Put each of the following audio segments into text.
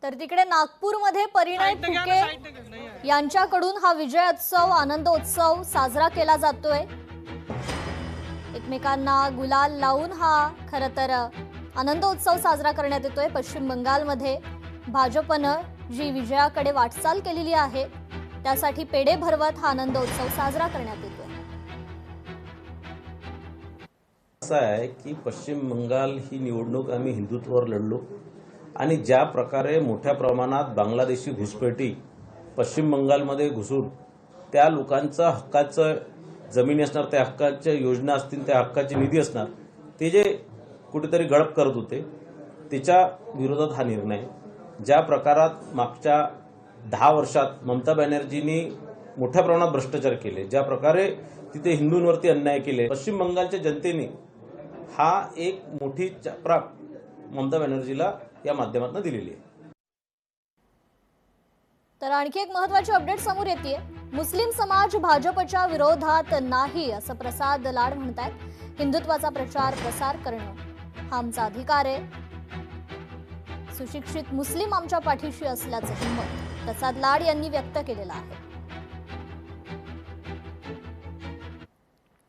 तर तिकडे नागपूरमध्ये परिणय फुके यांच्याकडून हा विजयोत्सव आनंदोत्सव साजरा केला जातोय। एकमेकांना गुलाल लावून हा खरं तर आनंदोत्सव साजरा करण्यात येतोय। पश्चिम बंगालमध्ये भाजपनं जी विजयाकडे वाटचाल केलेली आहे त्यासाठी पेढे भरवत हा आनंदोत्सव साजरा करण्यात येतोय। असं आहे की पश्चिम बंगाल ही निवडणूक आम्ही हिंदुत्वावर लढलो आणि ज्या प्रकारे मोठ्या प्रमाणात बांगलादेशी घुसपैठी पश्चिम बंगालमध्ये घुसून त्या लोकांचा हक्काचं जमिनी असणार, त्या हक्काच्या योजना असतील, त्या हक्काचे निधी असणार, ते जे कुठेतरी गडप करत होते त्याच्या विरोधात हा निर्णय। ज्या प्रकारात मागच्या 10 वर्षात ममता बॅनर्जींनी मोठ्या प्रमाणात भ्रष्टाचार केले, ज्या प्रकारे तिथे हिंदूंवरती अन्याय केले, पश्चिम बंगालच्या जनतेने हा एक मोठी चपराक ममता बॅनर्जीला या माध्यमातून दिलेली आहे। तर आणखी एक महत्त्वाची अपडेट समोर येते। मुस्लिम समाज भाजपच्या विरोधात नाही असं प्रसाद लाड म्हणतात। हिंदुत्वाचा प्रचार प्रसार करणं हा आमचा अधिकार आहे। सुशिक्षित मुस्लिम आमच्या पाठीशी असल्याचं मत प्रसाद लाड यांनी व्यक्त केलेलं आहे।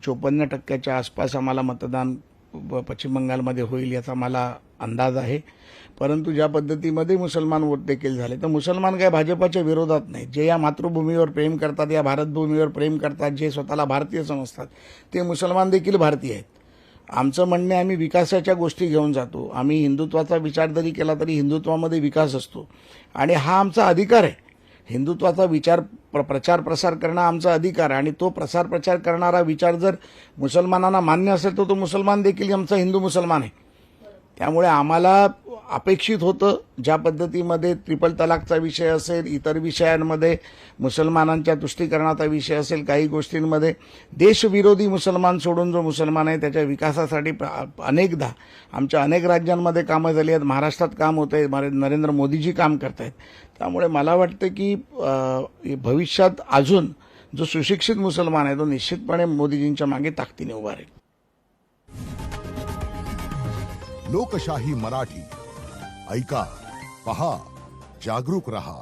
54% आसपास आम्हाला मतदान पश्चिम बंगालमध्ये होईल याचा मला अंदाज आहे। परंतु ज्या पद्धतीमध्ये मुसलमान वोट देखील झाले, तर मुसलमान काय भाजपाच्या विरोधात नाही। जे या मातृभूमीवर प्रेम करतात, या भारतभूमीवर प्रेम करतात, जे स्वतःला भारतीय समजतात, ते मुसलमान देखील भारतीय आहेत। आमचं म्हणणे, आम्ही विकासाच्या गोष्टी घेऊन जातो। आम्ही हिंदुत्वाचा विचार जरी केला तरी हिंदुत्वामध्ये विकास असतो आणि हा आमचा अधिकार आहे। हिंदुत्वाचा विचार प्रचार प्रसार करणं आमचा अधिकार आहे आणि तो प्रसार प्रचार करणारा विचार जर मुसलमानांना मान्य असेल तर तो मुसलमान देखील आमचा हिंदू मुसलमान आहे। त्यामुळे आम्हाला अपेक्षित होतं ज्या पद्धतीमध्ये ट्रिपल तलाकचा विषय असेल, इतर विषयांमध्ये मुसलमानांच्या तुष्टीकरणाचा विषय असेल, काही गोष्टींमध्ये देशविरोधी मुसलमान सोडून जो मुसलमान आहे त्याच्या विकासासाठी अनेकदा आमच्या अनेक राज्यांमध्ये कामं झाली आहेत, महाराष्ट्रात काम होत आहे, नरेंद्र मोदीजी काम करत आहेत। त्यामुळे मला वाटतं की भविष्यात अजून जो सुशिक्षित मुसलमान आहे तो निश्चितपणे मोदीजींच्या मागे ताकदीने उभा राहील। लोकशाही मराठी ऐका, पहा, जागरूक रहा।